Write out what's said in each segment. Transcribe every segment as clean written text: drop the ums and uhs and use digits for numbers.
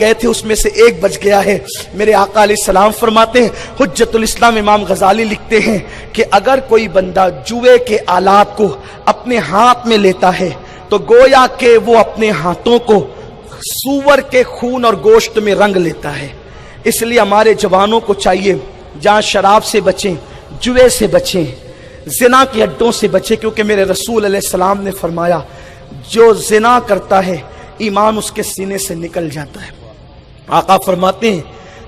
گئے تھے اس میں سے ایک بچ گیا ہے۔ میرے آقا علیہ السلام فرماتے ہیں، حجت الاسلام امام غزالی لکھتے ہیں کہ اگر کوئی بندہ جوئے کے آلات کو اپنے ہاتھ میں لیتا ہے تو گویا کہ وہ اپنے ہاتھوں کو سور کے خون اور گوشت میں رنگ لیتا ہے۔ اس لیے ہمارے جوانوں کو چاہیے جہاں شراب سے بچیں، جوئے سے بچیں، زنا کے اڈوں سے بچیں، کیونکہ میرے رسول علیہ السلام نے فرمایا جو زنا کرتا ہے ایمان اس کے سینے سے نکل جاتا ہے۔ آقا فرماتے ہیں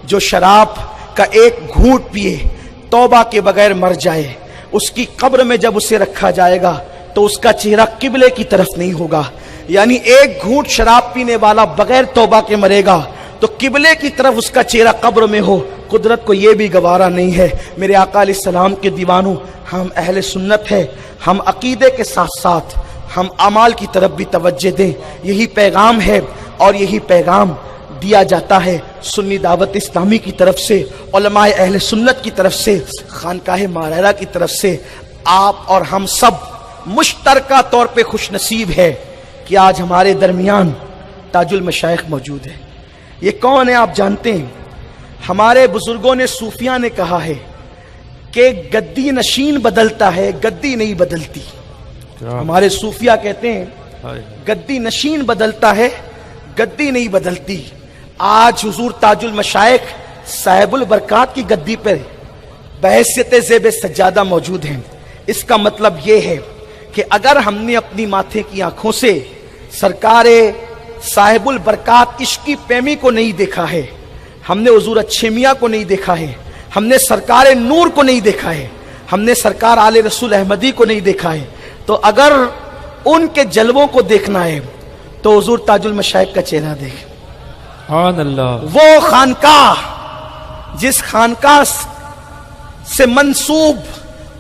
جو شراب کا ایک گھونٹ پیے توبہ کے بغیر مر جائے، اس کی قبر میں جب اسے رکھا جائے گا تو اس کا چہرہ قبلے کی طرف نہیں ہوگا، یعنی ایک گھونٹ شراب پینے والا بغیر توبہ کے مرے گا تو قبلے کی طرف اس کا چہرہ قبر میں ہو، قدرت کو یہ بھی گوارا نہیں ہے۔ میرے آقا علیہ السلام کے دیوانوں، ہم اہل سنت ہے، ہم عقیدے کے ساتھ ساتھ ہم اعمال کی طرف بھی توجہ دیں، یہی پیغام ہے اور یہی پیغام دیا جاتا ہے سنی دعوت اسلامی کی طرف سے، علماء اہل سنت کی طرف سے، خانقاہ ماریرہ کی طرف سے۔ آپ اور ہم سب مشترکہ طور پہ خوش نصیب ہے کہ آج ہمارے درمیان تاج المشائخ موجود ہے۔ یہ کون ہے آپ جانتے ہیں؟ ہمارے بزرگوں نے، صوفیاء نے کہا ہے کہ گدی نشین بدلتا ہے، گدی نہیں بدلتی۔ ہمارے صوفیاء کہتے ہیں گدی نشین بدلتا ہے، گدی نہیں بدلتی۔ آج حضور تاج المشائخ صاحب البرکات کی گدی پر بحیثیت زیب سجادہ موجود ہیں۔ اس کا مطلب یہ ہے کہ اگر ہم نے اپنی ماتھے کی آنکھوں سے سرکار صاحب البرکات عشقی پیمی کو نہیں دیکھا ہے، ہم نے حضور اچھے میاں کو نہیں دیکھا ہے، ہم نے سرکار نور کو نہیں دیکھا ہے، ہم نے سرکار آل رسول احمدی کو نہیں دیکھا ہے، تو اگر ان کے جلووں کو دیکھنا ہے تو حضور تاج المشائخ کا چہرہ دیکھ۔ سبحان اللہ۔ وہ خانقاہ جس خانقاہ سے منسوب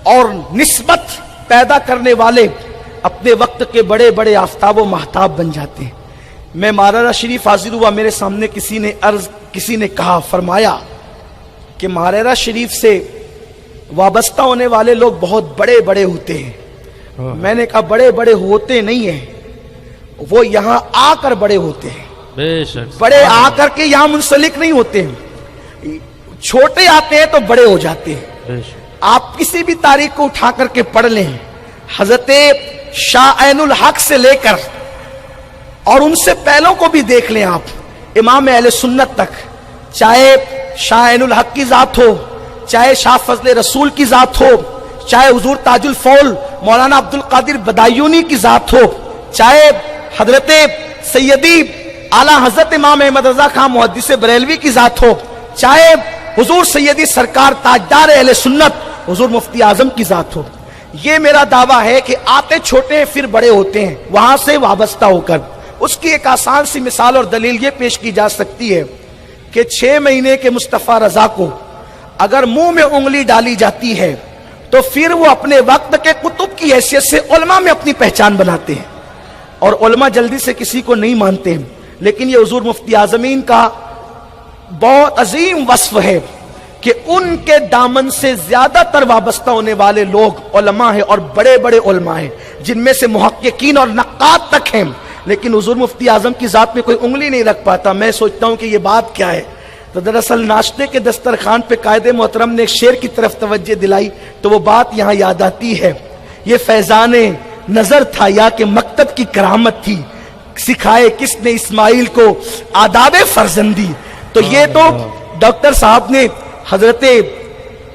اور نسبت پیدا کرنے والے اپنے وقت کے بڑے بڑے آفتاب و مہتاب بن جاتے ہیں۔ میں ماریرہ شریف حاضر ہوا، میرے سامنے کسی نے کہا، فرمایا کہ ماریرہ شریف سے وابستہ ہونے والے لوگ بہت بڑے بڑے ہوتے ہیں۔ میں نے کہا بڑے بڑے ہوتے نہیں ہیں، وہ یہاں آ کر بڑے ہوتے ہیں، بے شک بڑے آ کر کے یہاں منسلک نہیں ہوتے ہیں، چھوٹے آتے ہیں تو بڑے ہو جاتے ہیں۔ بے شک۔ آپ کسی بھی تاریخ کو اٹھا کر کے پڑھ لیں، حضرت شاہ عین الحق سے لے کر اور ان سے پہلوں کو بھی دیکھ لیں آپ، امام اہل سنت تک، چاہے شاہ عین الحق کی ذات ہو، چاہے شاہ فضل رسول کی ذات ہو، چاہے حضور تاج الفول مولانا عبد القادر بدایونی کی ذات ہو، چاہے حضرت سیدی اعلیٰ حضرت امام احمد رضا خان محدث بریلوی کی ذات ہو، چاہے حضور سیدی سرکار تاجدار اہل سنت حضور مفتی اعظم کی ذات ہو، یہ میرا دعویٰ ہے کہ آتے چھوٹے ہیں پھر بڑے ہوتے ہیں وہاں سے وابستہ ہو کر۔ اس کی ایک آسان سی مثال اور دلیل یہ پیش کی جا سکتی ہے کہ 6 مہینے کے مصطفیٰ رضا کو اگر منہ میں انگلی ڈالی جاتی ہے تو پھر وہ اپنے وقت کے کتب کی حیثیت سے علماء میں اپنی پہچان بناتے ہیں، اور علماء جلدی سے کسی کو نہیں مانتے ہیں، لیکن یہ حضور مفتی اعظمین کا بہت عظیم وصف ہے کہ ان کے دامن سے زیادہ تر وابستہ ہونے والے لوگ علماء ہیں، اور بڑے بڑے علماء ہیں جن میں سے محققین اور نقاد تک ہیں، لیکن حضور مفتی اعظم کی ذات میں کوئی انگلی نہیں رکھ پاتا۔ میں سوچتا ہوں کہ یہ بات کیا ہے، تو دراصل ناشتے کے دسترخوان پہ قائد محترم نے ایک شعر کی طرف توجہ دلائی تو وہ بات یہاں یاد آتی ہے، یہ فیضان نظر تھا یا کہ مکتب کی کرامت تھی، سکھائے کس نے اسماعیل کو آداب فرزندی۔ تو یہ تو ڈاکٹر صاحب نے حضرت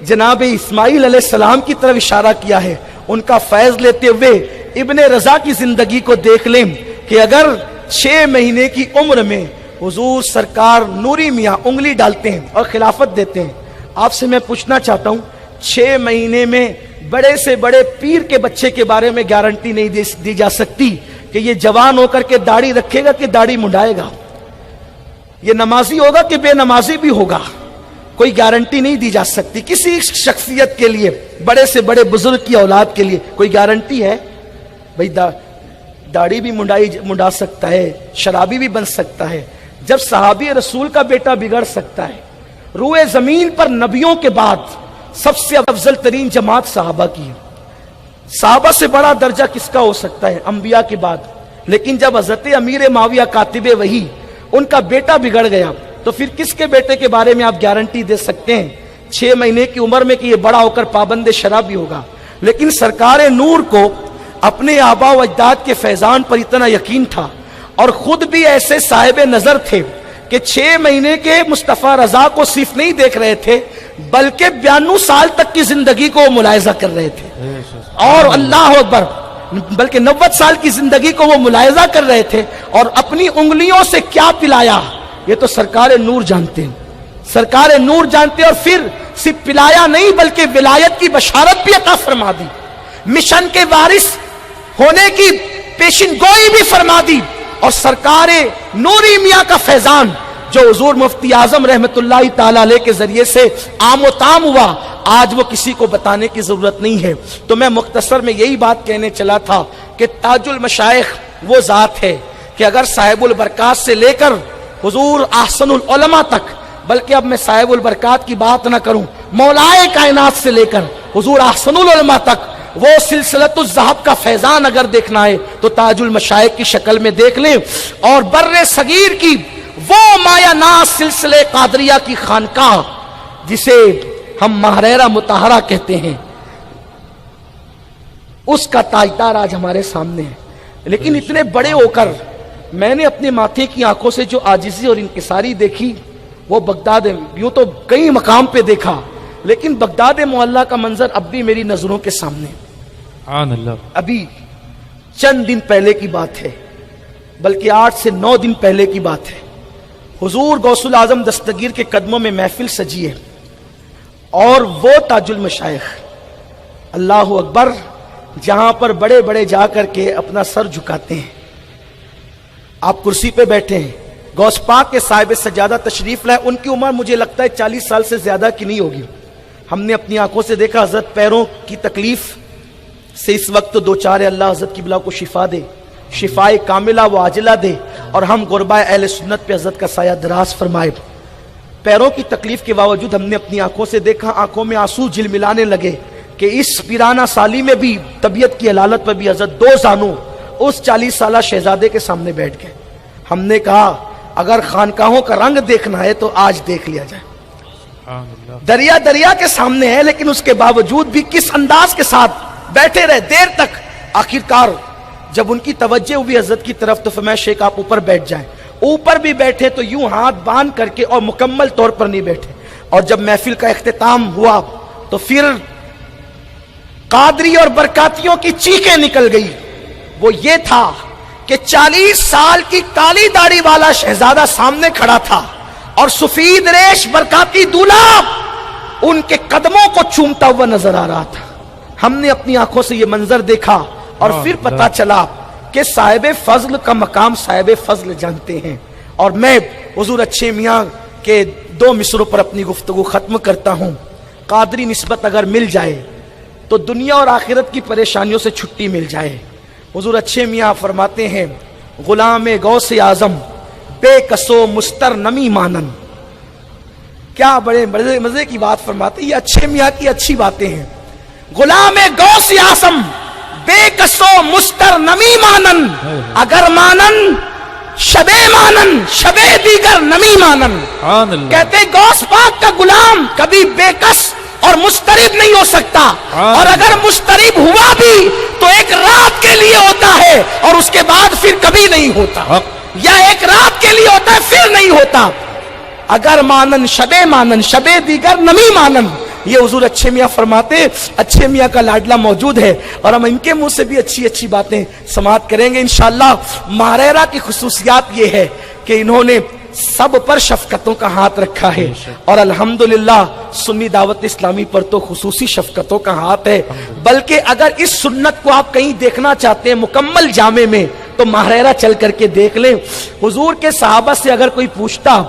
جناب اسماعیل علیہ السلام کی طرف اشارہ کیا ہے، ان کا فیض لیتے ہوئے ابن رضا کی زندگی کو دیکھ لیں کہ اگر 6 مہینے کی عمر میں حضور سرکار نوری میاں انگلی ڈالتے ہیں اور خلافت دیتے ہیں، آپ سے میں پوچھنا چاہتا ہوں 6 مہینے میں بڑے سے بڑے پیر کے بچے کے بارے میں گارنٹی نہیں دی جا سکتی کہ یہ جوان ہو کر کے داڑھی رکھے گا کہ داڑھی منڈائے گا، یہ نمازی ہوگا کہ بے نمازی بھی ہوگا، کوئی گارنٹی نہیں دی جا سکتی کسی شخصیت کے لیے، بڑے سے بڑے بزرگ کی اولاد کے لیے کوئی گارنٹی ہے؟ بھائی داڑھی بھی منڈا سکتا ہے، شرابی بھی بن سکتا ہے، جب صحابی رسول کا بیٹا بگڑ سکتا ہے، روئے زمین پر نبیوں کے بعد سب سے افضل ترین جماعت صحابہ کی ہے، صحابہ سے بڑا درجہ کس کا ہو سکتا ہے؟ انبیاء کے بعد، لیکن جب حضرت امیر معاویہ کاتب وحی ان کا بیٹا بگڑ گیا تو پھر کس کے بیٹے کے بارے میں آپ گارنٹی دے سکتے ہیں 6 مہینے کی عمر میں کہ یہ بڑا ہو کر پابند شرابی ہوگا؟ لیکن سرکار نور کو اپنے آبا و اجداد کے فیضان پر اتنا یقین تھا، اور خود بھی ایسے صاحب نظر تھے کہ 6 مہینے کے مصطفیٰ رضا کو صرف نہیں دیکھ رہے تھے بلکہ 92 سال تک کی زندگی کو ملاحظہ کر رہے تھے، اور اللہ اکبر، بلکہ 90 سال کی زندگی کو وہ ملاحظہ کر رہے تھے، اور اپنی انگلیوں سے کیا پلایا یہ تو سرکار نور جانتے ہیں، سرکار نور جانتے ہیں۔ اور پھر صرف پلایا نہیں بلکہ ولایت کی بشارت بھی عطا فرما دی، مشن کے وارث ہونے کی پیشن گوئی بھی فرما دی، اور سرکار نوری میاں کا فیضان جو حضور مفتی اعظم رحمت اللہ تعالی علیہ کے ذریعے سے عام و تام ہوا، آج وہ کسی کو بتانے کی ضرورت نہیں ہے۔ تو میں مختصر میں یہی بات کہنے چلا تھا کہ تاج المشائخ وہ ذات ہے کہ اگر صاحب البرکات سے لے کر حضور احسن العلماء تک، بلکہ اب میں صاحب البرکات کی بات نہ کروں، مولائے کائنات سے لے کر حضور احسن العلماء تک وہ سلسلۃ الذہب کا فیضان اگر دیکھنا ہے تو تاج المشائخ کی شکل میں دیکھ لیں، اور بر صغیر کی وہ مایا ناز سلسلے قادریہ کی خانقاہ جسے ہم ماہرہ مطہرہ کہتے ہیں، اس کا تاجدار آج ہمارے سامنے ہے۔ لیکن اتنے بڑے ہو کر میں نے اپنے ماتھے کی آنکھوں سے جو عاجزی اور انکساری دیکھی وہ بغداد، یوں تو کئی مقام پہ دیکھا لیکن بغداد معلیٰ کا منظر اب بھی میری نظروں کے سامنے۔ سبحان اللہ۔ ابھی چند دن پہلے کی بات ہے، بلکہ 8 سے 9 دن پہلے کی بات ہے، حضور غوث الاعظم دستگیر کے قدموں میں محفل سجی ہے، اور وہ تاج المشائخ، اللہ اکبر، جہاں پر بڑے بڑے جا کر کے اپنا سر جھکاتے ہیں، آپ کرسی پہ بیٹھے ہیں، غوث پاک کے صاحب سجادہ تشریف لائے، ان کی عمر مجھے لگتا ہے 40 سال سے زیادہ کی نہیں ہوگی۔ ہم نے اپنی آنکھوں سے دیکھا، حضرت پیروں کی تکلیف سے اس وقت تو 2 4 اللہ حضرت کی بلا کو شفا دے، شفائے کاملہ و عاجلہ دے، اور ہم غرباء اہل سنت پہ حضرت کا سایہ دراز فرمائے۔ پیروں کی تکلیف کے باوجود ہم نے اپنی آنکھوں سے دیکھا، آنکھوں میں آنسو جلملانے لگے کہ اس پیرانہ سالی میں بھی، طبیعت کی حلالت میں بھی حضرت 2 زانوں اس 40 سالہ شہزادے کے سامنے بیٹھ گئے۔ ہم نے کہا اگر خانقاہوں کا رنگ دیکھنا ہے تو آج دیکھ لیا جائے۔ دریا دریا کے سامنے ہے لیکن اس کے باوجود بھی کس انداز کے ساتھ بیٹھے رہے دیر تک۔ آخرکار جب ان کی توجہ ہوئی حضرت کی طرف تو فرمایا شیخ آپ اوپر بیٹھ جائیں۔ اوپر بھی بیٹھے تو یوں ہاتھ باندھ کر کے اور مکمل طور پر نہیں بیٹھے، اور جب محفل کا اختتام ہوا تو پھر قادری اور برکاتیوں کی چیخیں نکل گئی۔ وہ یہ تھا کہ 40 سال کی کالی داڑھی والا شہزادہ سامنے کھڑا تھا، اور سفید ریش برکاتی دولہا ان کے قدموں کو چومتا ہوا نظر آ رہا تھا۔ ہم نے اپنی آنکھوں سے یہ منظر دیکھا، اور پھر پتا چلا کہ صاحب فضل کا مقام صاحب فضل جانتے ہیں۔ اور میں حضور اچھے میاں کے 2 مصروں پر اپنی گفتگو ختم کرتا ہوں۔ قادری نسبت اگر مل جائے تو دنیا اور آخرت کی پریشانیوں سے چھٹی مل جائے۔ حضور اچھے میاں فرماتے ہیں غلام غوث اعظم بے کسو مستر نمی مانن، کیا بڑے مزے کی بات فرماتے ہیں، یہ اچھے میاں کی اچھی باتیں ہیں۔ غلام غوث اعظم بے کسو مستر نمی مانن، اگر مانن شبے مانن شبے دیگر نمی مانن۔ کہتے غوث پاک کا غلام کبھی بے کس اور مسترب نہیں ہو سکتا، اور اگر مسترب ہوا بھی تو ایک رات کے لیے ہوتا ہے اور اس کے بعد پھر کبھی نہیں ہوتا، یا ایک رات کے لیے ہوتا ہے پھر نہیں ہوتا۔ اگر مانن شبے دیگر نمی مانن، یہ حضور اچھے میاں فرماتے۔ اچھے میاں کا لاڈلا موجود ہے اور ہم ان کے منہ سے بھی اچھی اچھی باتیں سماعت کریں گے انشاءاللہ۔ ماہرہ کی خصوصیات یہ ہے کہ انہوں نے سب پر شفقتوں کا ہاتھ رکھا ہے، اور الحمدللہ سنی دعوت اسلامی پر تو خصوصی شفقتوں کا ہاتھ ہے۔ بلکہ اگر اس سنت کو آپ کہیں دیکھنا چاہتے ہیں مکمل جامع میں تو ماہرہ چل کر کے دیکھ لیں۔ حضور کے صحابہ سے اگر کوئی پوچھتا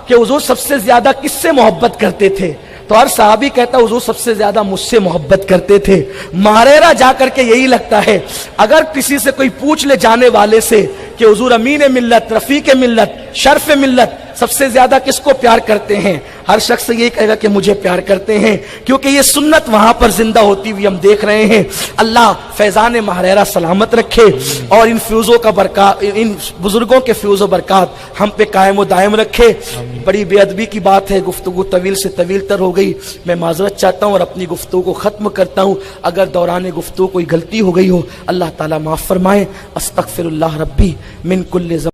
کہ حضور سب سے زیادہ کس سے محبت کرتے تھے تو ہر صحابی کہتا حضور سب سے زیادہ مجھ سے محبت کرتے تھے۔ ماہرہ جا کر کے یہی لگتا ہے، اگر کسی سے کوئی پوچھ لے جانے والے سے کہ حضور امین ملت، رفیق ملت، شرف ملت، سب سے زیادہ کس کو پیار کرتے ہیں؟ ہر شخص یہ کہے گا کہ مجھے پیار کرتے ہیں، کیونکہ یہ سنت وہاں پر زندہ ہوتی ہوئی ہم دیکھ رہے ہیں۔ اللہ فیضان ماہرہ سلامت رکھے اور ان فیوزوں کا برکات، ان بزرگوں کے فیوز و برکات ہم پہ قائم و دائم رکھے۔ بڑی بے ادبی کی بات ہے، گفتگو طویل سے طویل تر ہو گئی، میں معذرت چاہتا ہوں اور اپنی گفتگو کو ختم کرتا ہوں۔ اگر دوران گفتگو کوئی غلطی ہو گئی ہو اللہ تعالیٰ معاف فرمائے۔ استغفر اللہ ربی من کل